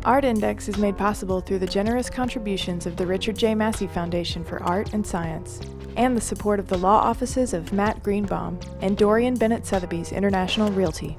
Art Index is made possible through the generous contributions of the Richard J. Massey Foundation for Art and Science, and the support of the law offices of Matt Greenbaum and Dorian Bennett Sotheby's International Realty.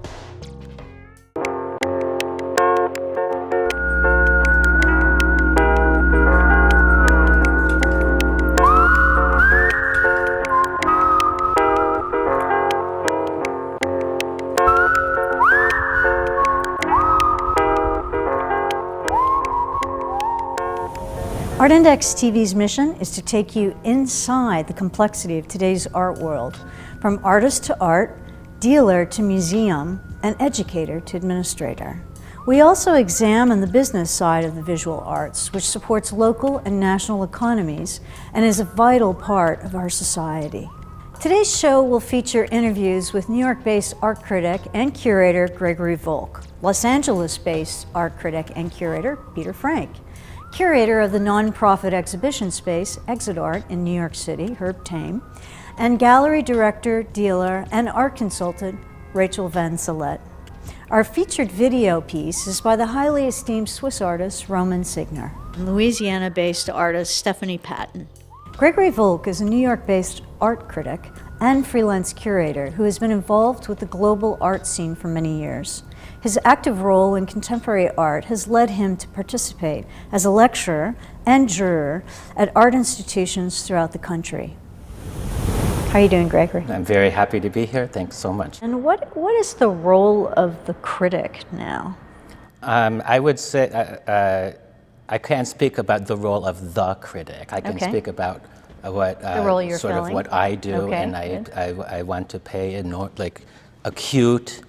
Art Index TV's mission is to take you inside the complexity of today's art world, from artist to art, dealer to museum, and educator to administrator. We also examine the business side of the visual arts, which supports local and national economies and is a vital part of our society. Today's show will feature interviews with New York-based art critic and curator Gregory Volk, Los Angeles-based art critic and curator Peter Frank, curator of the nonprofit exhibition space Exit Art in New York City, Herb Tame, and gallery director, dealer, and art consultant Rachel Van Salette. Our featured video piece is by the highly esteemed Swiss artist Roman Signer and Louisiana-based artist Stephanie Patton. Gregory Volk is a New York-based art critic and freelance curator who has been involved with the global art scene for many years. His active role in contemporary art has led him to participate as a lecturer and juror at art institutions throughout the country. How are you doing, Gregory? I'm very happy to be here. Thanks so much. And what is the role of the critic now? I would say I can't speak about the role of the critic. I can speak about what the role you're sort filling. of what I do, and I want to pay acute,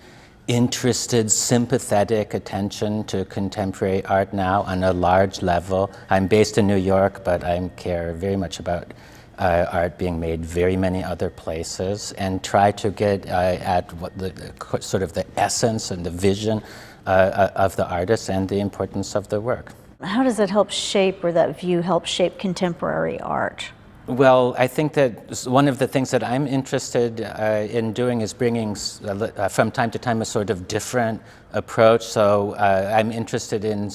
interested, sympathetic attention to contemporary art now on a large level. I'm based in New York, but I care very much about art being made very many other places, and try to get at what the sort of the essence and the vision of the artist and the importance of the work. How does that help shape, or that view help shape contemporary art? Well, I think that one of the things that I'm interested in doing is bringing, from time to time, a sort of different approach. So I'm interested in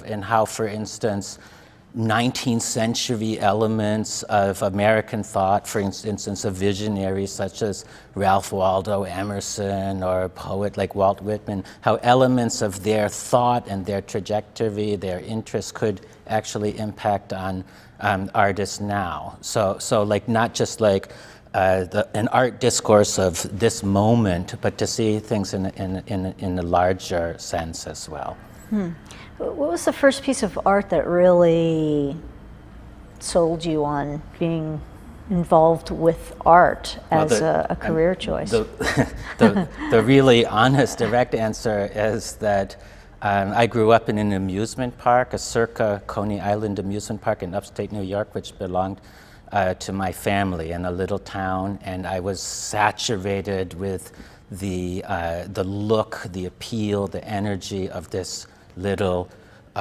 in how, for instance, 19th century elements of American thought, for instance, of visionaries such as Ralph Waldo Emerson or a poet like Walt Whitman, how elements of their thought and their trajectory, their interests could actually impact on artists now. So like not just like an art discourse of this moment, but to see things in a larger sense as well. What was the first piece of art that really sold you on being involved with art as a career choice? The really honest, direct answer is that I grew up in an amusement park, a Circa Coney Island amusement park in upstate New York, which belonged to my family in a little town, and I was saturated with the look, the appeal, the energy of this little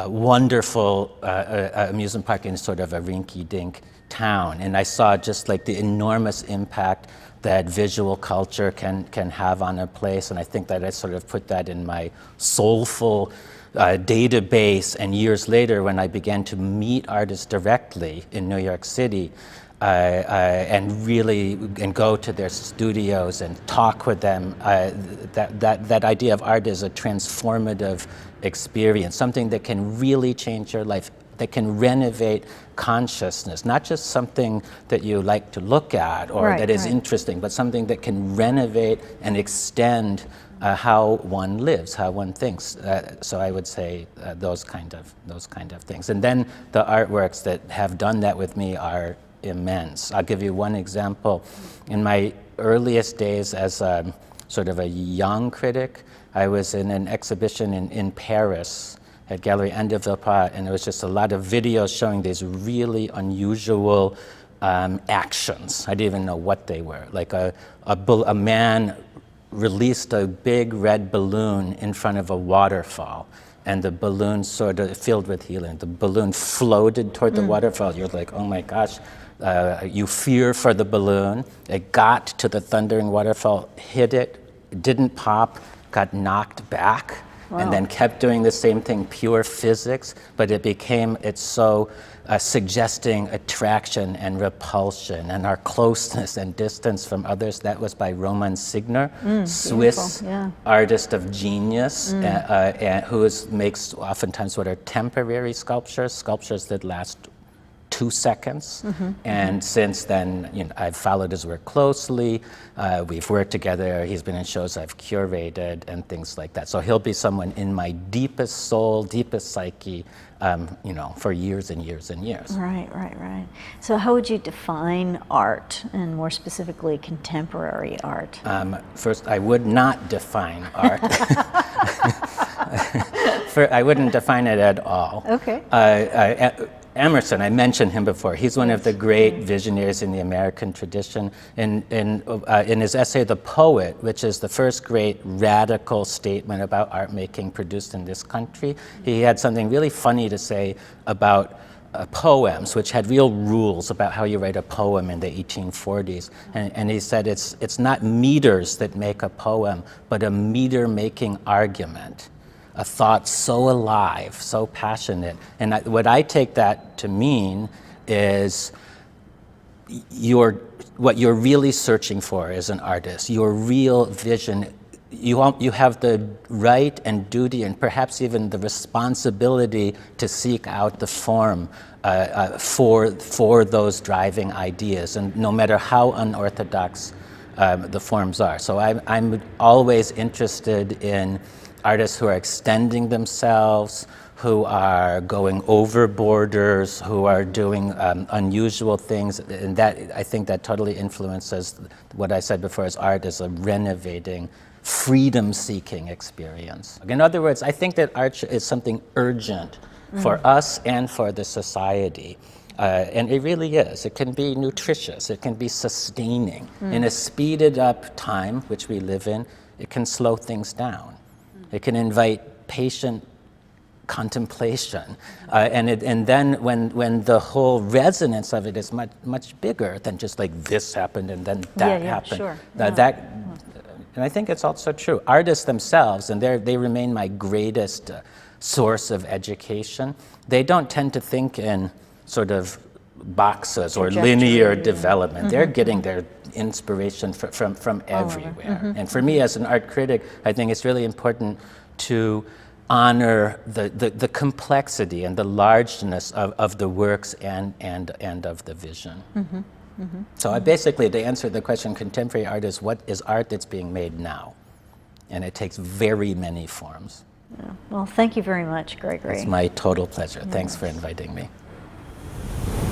wonderful amusement park in sort of a rinky-dink town. And I saw just like the enormous impact that visual culture can have on a place, and I think that I sort of put that in my soulful database. And years later, when I began to meet artists directly in New York City, and go to their studios and talk with them, that idea of art is a transformative experience, something that can really change your life, that can renovate consciousness, not just something that you like to look at or that is interesting, but something that can renovate and extend how one lives, how one thinks. So I would say those kind of things. And then the artworks that have done that with me are immense. I'll give you one example. In my earliest days as sort of a young critic, I was in an exhibition in Paris at Galerie Anne de Villepart, and there was just a lot of videos showing these really unusual actions. I didn't even know what they were. Like a man released a big red balloon in front of a waterfall, and the balloon sort of filled with helium. The balloon floated toward the waterfall. You're like, oh my gosh. You fear for the balloon. It got to the thundering waterfall, hit it, didn't pop, got knocked back, and then kept doing the same thing, pure physics, but it's so suggesting attraction and repulsion and our closeness and distance from others. That was by Roman Signer, Swiss artist of genius, who makes oftentimes what are temporary sculptures that last 2 seconds. And since then, I've followed his work closely. We've worked together. He's been in shows I've curated and things like that. So he'll be someone in my deepest soul, deepest psyche, for years and years and years. Right. So how would you define art, and more specifically contemporary art? First, I would not define art. I wouldn't define it at all. Okay. Emerson, I mentioned him before. He's one of the great visionaries in the American tradition. In his essay, The Poet, which is the first great radical statement about art making produced in this country, he had something really funny to say about poems, which had real rules about how you write a poem in the 1840s. And he said it's not meters that make a poem, but a meter-making argument. A thought so alive, so passionate. And what I take that to mean is what you're really searching for as an artist, your real vision. You have the right and duty and perhaps even the responsibility to seek out the form for those driving ideas, and no matter how unorthodox the forms are. So I'm always interested in artists who are extending themselves, who are going over borders, who are doing unusual things, and that, I think that totally influences what I said before, as art is a renovating, freedom-seeking experience. In other words, I think that art is something urgent for us and for the society. And it really is. It can be nutritious, it can be sustaining. In a speeded up time, which we live in, it can slow things down. It can invite patient contemplation, and then when the whole resonance of it is much bigger than just like this happened and then that happened. Sure. And I think it's also true. Artists themselves, and they remain my greatest source of education. They don't tend to think in sort of boxes or linear development. They're getting their inspiration from everywhere. And for me as an art critic, I think it's really important to honor the complexity and the largeness of the works and of the vision. So basically, to answer the question, contemporary art is what is art that's being made now? And it takes very many forms. Yeah. Well, thank you very much, Gregory. It's my total pleasure. Thanks for inviting me.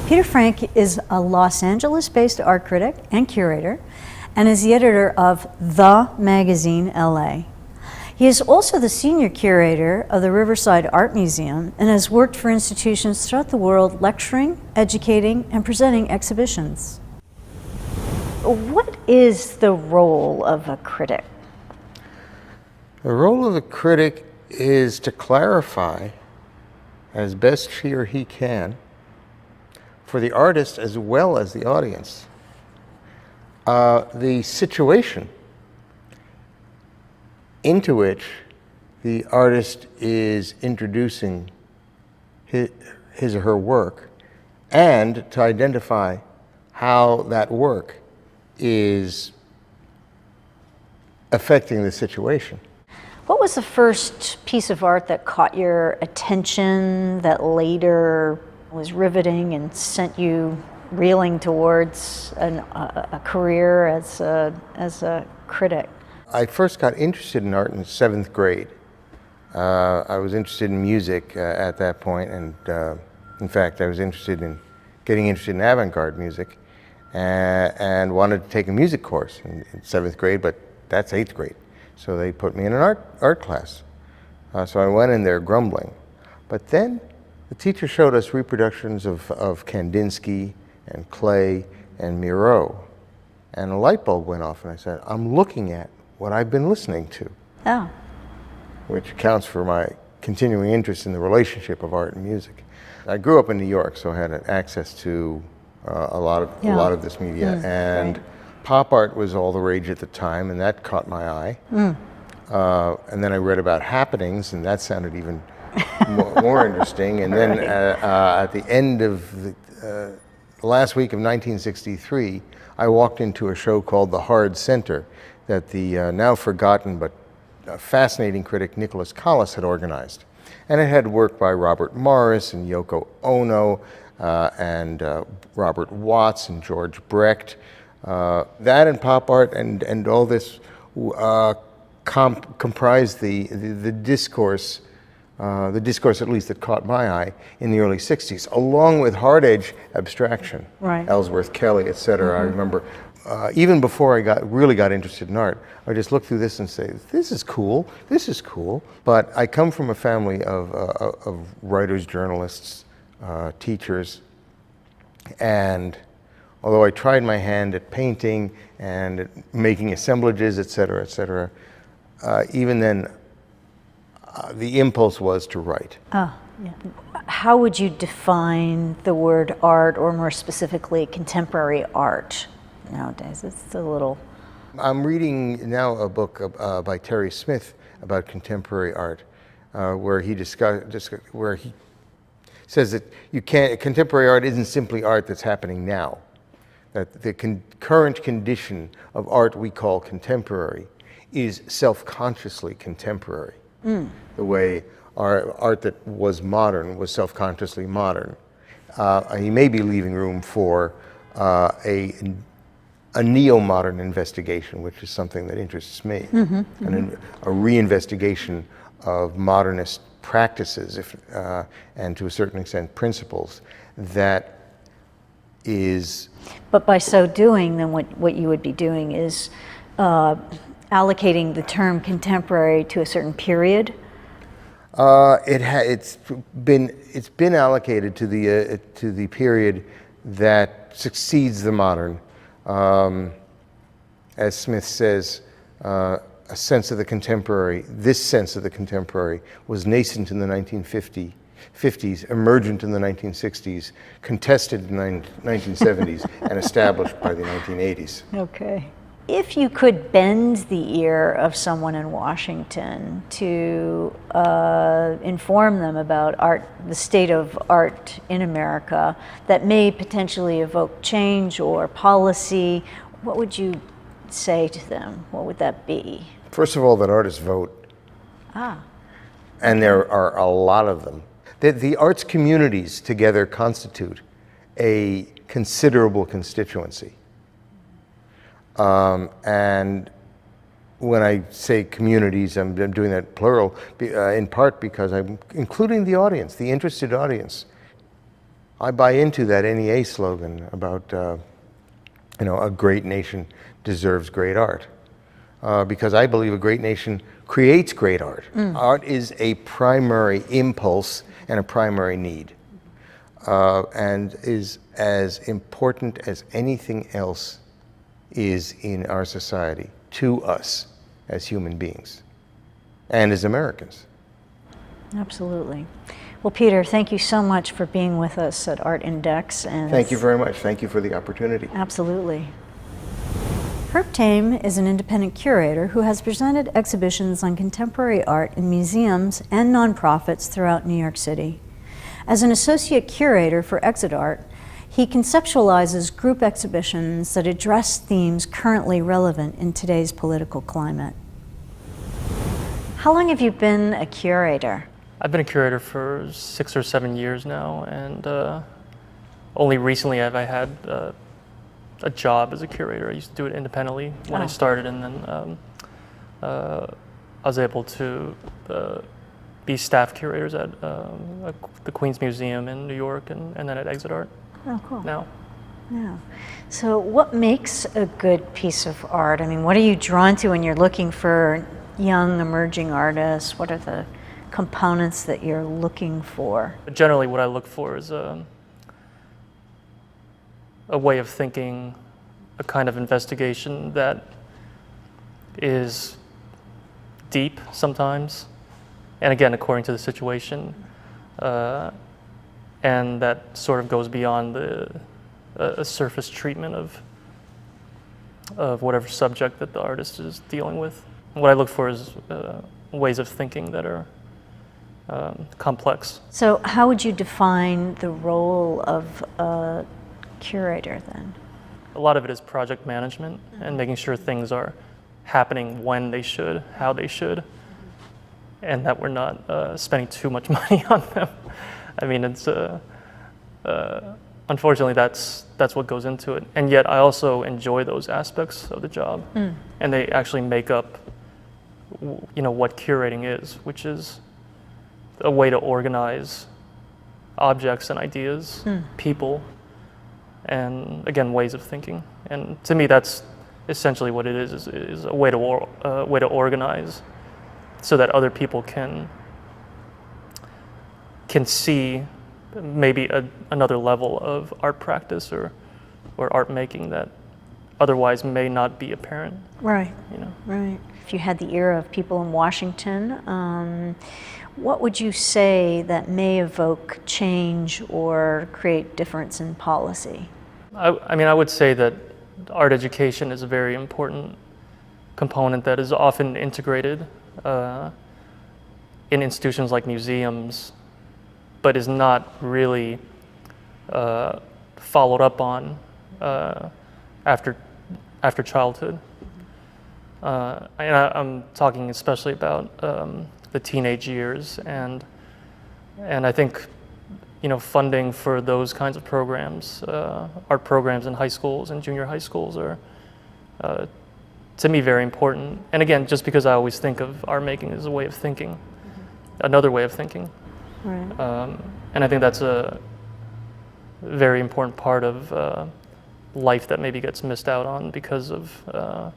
Peter Frank is a Los Angeles-based art critic and curator, and is the editor of The Magazine LA. He is also the senior curator of the Riverside Art Museum and has worked for institutions throughout the world lecturing, educating, and presenting exhibitions. What is the role of a critic? The role of the critic is to clarify, as best she or he can, for the artist as well as the audience, the situation into which the artist is introducing his or her work, and to identify how that work is affecting the situation. What was the first piece of art that caught your attention that later was riveting and sent you reeling towards a career as a critic? I first got interested in art in 7th grade. I was interested in music at that point, and in fact, I was getting interested in avant-garde music, and wanted to take a music course in 7th grade, but that's 8th grade. So they put me in an art class. So I went in there grumbling. But then the teacher showed us reproductions of Kandinsky and Klee and Miro. And a light bulb went off, and I said, I'm looking at what I've been listening to. Oh. Which accounts for my continuing interest in the relationship of art and music. I grew up in New York, so I had access to a lot of this media. And pop art was all the rage at the time, and that caught my eye. And then I read about happenings, and that sounded even more interesting. And then at the end of the last week of 1963, I walked into a show called The Hard Center that the now forgotten but fascinating critic Nicholas Collis had organized. And it had work by Robert Morris and Yoko Ono and Robert Watts and George Brecht. That and pop art and all this comprised the discourse, at least that caught my eye in the early 60s, along with hard edge abstraction, Right. Ellsworth Kelly, etc. I remember even before I really got interested in art, I just look through this and say, this is cool, this is cool. But I come from a family of writers, journalists, teachers, and although I tried my hand at painting and at making assemblages, etc., even then, the impulse was to write. How would you define the word art, or more specifically, contemporary art nowadays? It's a little... I'm reading now a book by Terry Smith about contemporary art, where he says that contemporary art isn't simply art that's happening now. That the current condition of art we call contemporary is self-consciously contemporary. The way our art that was modern was self-consciously modern. He may be leaving room for a neo-modern investigation, which is something that interests me, and a reinvestigation of modernist practices, and to a certain extent principles, that is... But by so doing, then what you would be doing is allocating the term contemporary to a certain period? It's been allocated to the period that succeeds the modern. As Smith says, a sense of the contemporary, this sense of the contemporary was nascent in the 1950s, emergent in the 1960s, contested in the 1970s, and established by the 1980s. Okay. If you could bend the ear of someone in Washington to inform them about art, the state of art in America, that may potentially evoke change or policy, what would you say to them? What would that be? First of all, that artists vote. And there are a lot of them. The arts communities together constitute a considerable constituency. And when I say communities, I'm doing that plural, in part because I'm including the audience, the interested audience. I buy into that NEA slogan about, a great nation deserves great art. Because I believe a great nation creates great art. Art is a primary impulse and a primary need, and is as important as anything else is in our society to us as human beings and as Americans. Absolutely. Well, Peter, thank you so much for being with us at Art Index. And thank you very much. Thank you for the opportunity. Absolutely. Herb Tame is an independent curator who has presented exhibitions on contemporary art in museums and nonprofits throughout New York City. As an associate curator for Exit Art, he conceptualizes group exhibitions that address themes currently relevant in today's political climate. How long have you been a curator? I've been a curator for 6 or 7 years now, and only recently have I had a job as a curator. I used to do it independently when I started, and then I was able to be staff curators at the Queens Museum in New York, and then at Exit Art. Oh, cool. Now. Yeah. So what makes a good piece of art? I mean, what are you drawn to when you're looking for young, emerging artists? What are the components that you're looking for? Generally, what I look for is a way of thinking, a kind of investigation that is deep sometimes, and again, according to the situation, and that sort of goes beyond a surface treatment of whatever subject that the artist is dealing with. what I look for is ways of thinking that are complex. So how would you define the role of a curator then? A lot of it is project management and making sure things are happening when they should, how they should, and that we're not spending too much money on them. I mean, it's unfortunately that's what goes into it. And yet I also enjoy those aspects of the job, and they actually make up, what curating is, which is a way to organize objects and ideas, people, and again, ways of thinking. And to me, that's essentially what it is a way to organize so that other people can see maybe another level of art practice or art making that otherwise may not be apparent. Right, right. If you had the ear of people in Washington, what would you say that may evoke change or create difference in policy? I mean, I would say that art education is a very important component that is often integrated in institutions like museums, but is not really followed up on after childhood. And I'm talking especially about the teenage years, and I think funding for those kinds of programs, art programs in high schools and junior high schools are to me very important. And again, just because I always think of art making as a way of thinking, another way of thinking. Right. And I think that's a very important part of life that maybe gets missed out on because of the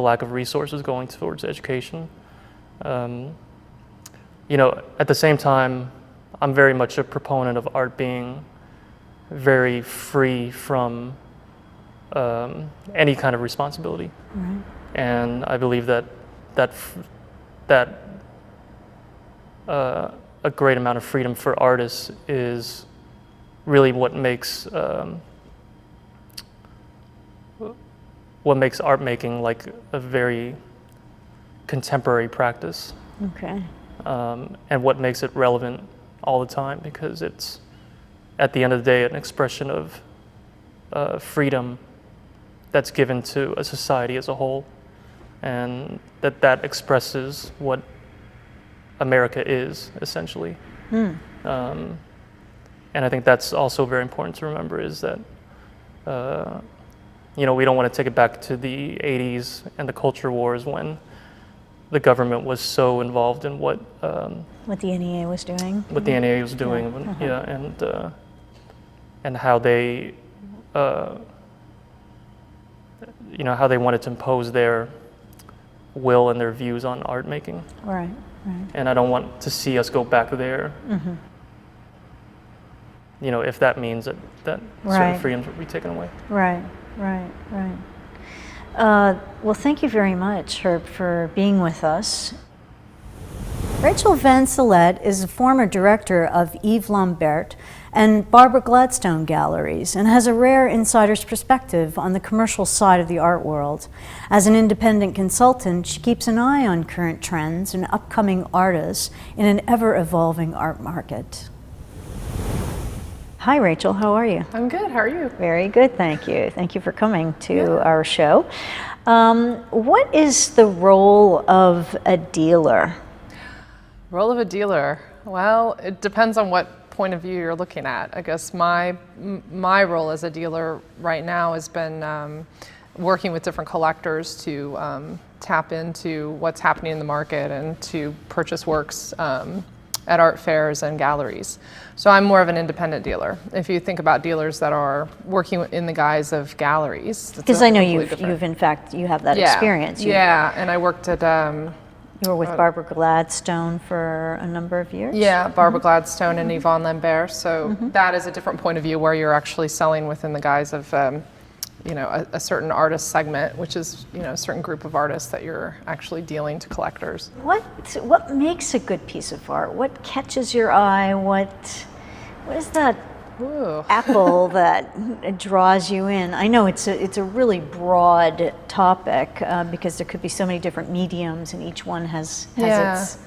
lack of resources going towards education. At the same time, I'm very much a proponent of art being very free from any kind of responsibility. Right. And I believe that a great amount of freedom for artists is really what makes art making like a very contemporary practice. Okay. And what makes it relevant all the time, because it's at the end of the day an expression of freedom that's given to a society as a whole, and that expresses what America is essentially. And I think that's also very important to remember, is that we don't want to take it back to the 80s and the culture wars when the government was so involved in what the NEA was doing. What the NEA was doing, and how they how they wanted to impose their will and their views on art making. Right, right. And I don't want to see us go back there. If that means that certain Right. freedoms will be taken away. Right, right, right. Well, thank you very much, Herb, for being with us. Rachel Van Celette is a former director of Yves Lambert and Barbara Gladstone Galleries, and has a rare insider's perspective on the commercial side of the art world. As an independent consultant, she keeps an eye on current trends and upcoming artists in an ever-evolving art market. Hi, Rachel. How are you? I'm good. How are you? Very good, thank you. Thank you for coming to our show. What is the role of a dealer? Role of a dealer. Well, it depends on what point of view you're looking at. I guess my role as a dealer right now has been working with different collectors to tap into what's happening in the market and to purchase works at art fairs and galleries. So I'm more of an independent dealer. If you think about dealers that are working in the guise of galleries. Because I know you have that experience. Yeah, and I worked at you were with Barbara Gladstone for a number of years? Yeah, Barbara Gladstone and Yvonne Lambert. So that is a different point of view where you're actually selling within the guise of a certain artist segment, which is a certain group of artists that you're actually dealing to collectors. What makes a good piece of art? What catches your eye? What is that Ooh. apple that draws you in? I know it's a really broad topic because there could be so many different mediums, and each one has its.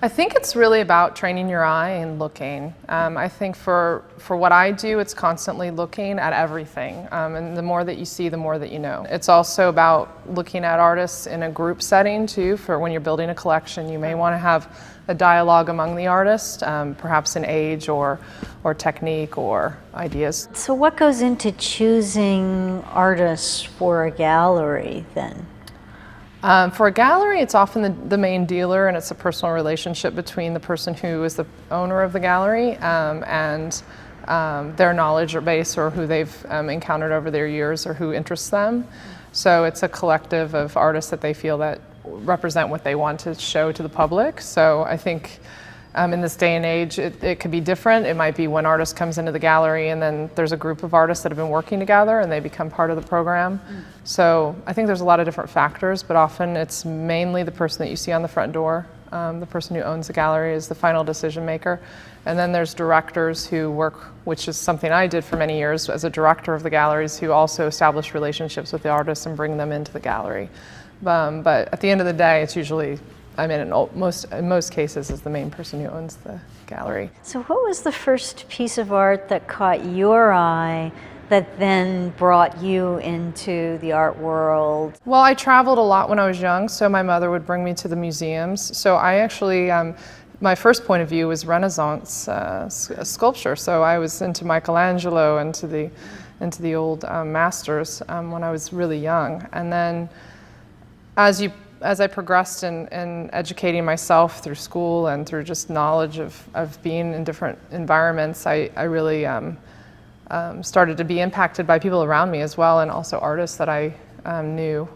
I think it's really about training your eye and looking. I think for what I do, it's constantly looking at everything. And the more that you see, the more that you know. It's also about looking at artists in a group setting too. For when you're building a collection, you may want to have a dialogue among the artists, perhaps in age or technique or ideas. So what goes into choosing artists for a gallery then? For a gallery, it's often the main dealer, and it's a personal relationship between the person who is the owner of the gallery and their knowledge or base, or who they've encountered over their years, or who interests them. So it's a collective of artists that they feel that represent what they want to show to the public. So I think in this day and age, it could be different. It might be one artist comes into the gallery and then there's a group of artists that have been working together and they become part of the program. So I think there's a lot of different factors, but often it's mainly the person that you see on the front door. The person who owns the gallery is the final decision maker. And then there's directors who work, which is something I did for many years as a director of the galleries, who also establish relationships with the artists and bring them into the gallery. But at the end of the day, it's usually, I mean, in most cases, is the main person who owns the gallery. So what was the first piece of art that caught your eye that then brought you into the art world? Well, I traveled a lot when I was young, so my mother would bring me to the museums. So I actually, my first point of view was Renaissance sculpture. So I was into Michelangelo and into the old masters when I was really young. And then as I progressed in educating myself through school and through just knowledge of being in different environments, I really started to be impacted by people around me as well, and also artists that I knew.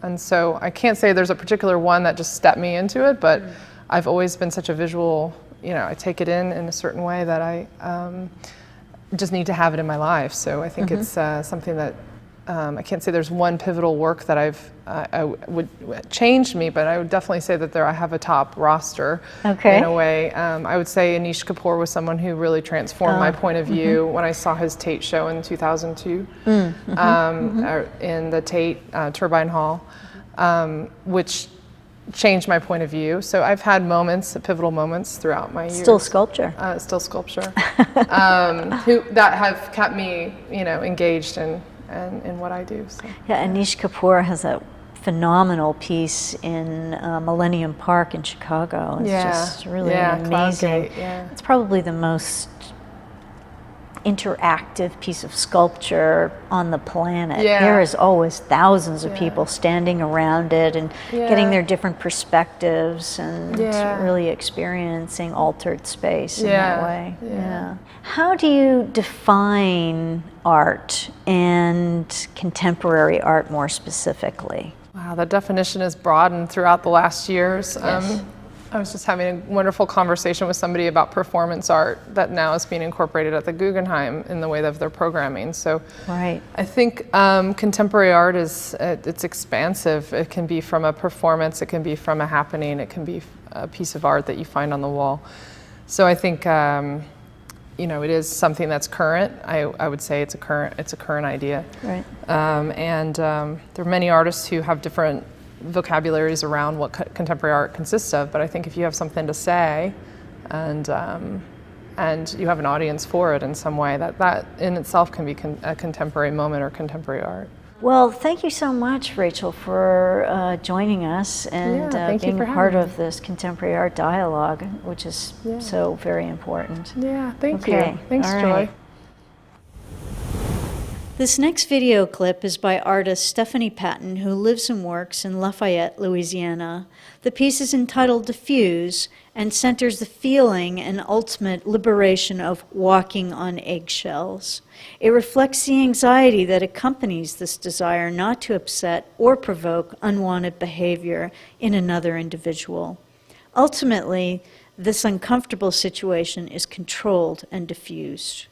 And so I can't say there's a particular one that just stepped me into it, but I've always been such a visual, I take it in a certain way that I just need to have it in my life. So I think it's something that I can't say there's one pivotal work that I would change me, but I would definitely say that I have a top roster in a way. I would say Anish Kapoor was someone who really transformed my point of view when I saw his Tate show in 2002 in the Tate Turbine Hall, which changed my point of view. So I've had pivotal moments throughout my years. Still sculpture. Still sculpture. That have kept me, engaged in what I do. So. Yeah, Anish Kapoor has a phenomenal piece in Millennium Park in Chicago. It's just really amazing. It's probably the most interactive piece of sculpture on the planet. There is always thousands of people standing around it and getting their different perspectives and really experiencing altered space in that way. How do you define art and contemporary art more specifically? Wow, the definition has broadened throughout the last years. I was just having a wonderful conversation with somebody about performance art that now is being incorporated at the Guggenheim in the way of their programming. So I think contemporary art it's expansive. It can be from a performance, it can be from a happening, it can be a piece of art that you find on the wall. So I think it is something that's current. I would say it's a current idea. Right. There are many artists who have different vocabularies around what contemporary art consists of, but I think if you have something to say and you have an audience for it in some way, that in itself can be a contemporary moment or contemporary art. Well, thank you so much, Rachel, for joining us and being a part of this contemporary art dialogue, which is so very important. Yeah, thank you. Thanks, Joy. This next video clip is by artist Stephanie Patton, who lives and works in Lafayette, Louisiana. The piece is entitled Diffuse and centers the feeling and ultimate liberation of walking on eggshells. It reflects the anxiety that accompanies this desire not to upset or provoke unwanted behavior in another individual. Ultimately, this uncomfortable situation is controlled and diffused.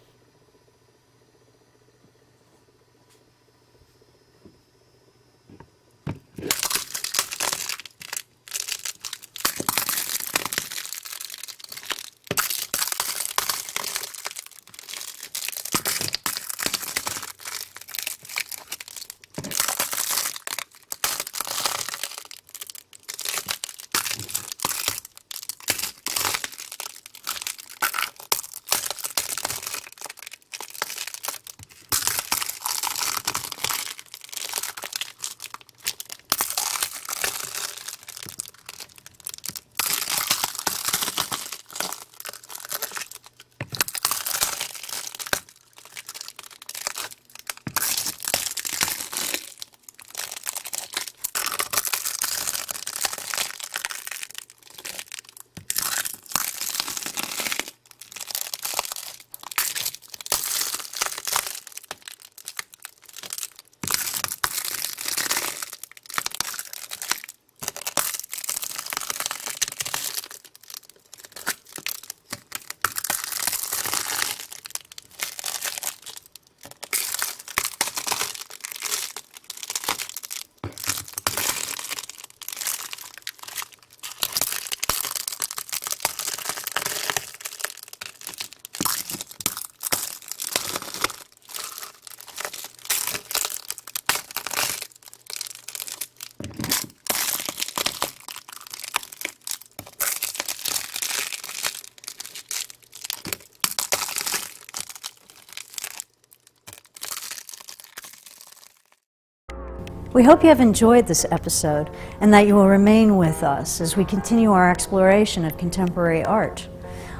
We hope you have enjoyed this episode and that you will remain with us as we continue our exploration of contemporary art.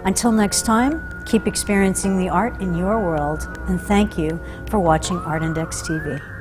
Until next time, keep experiencing the art in your world, and thank you for watching Art Index TV.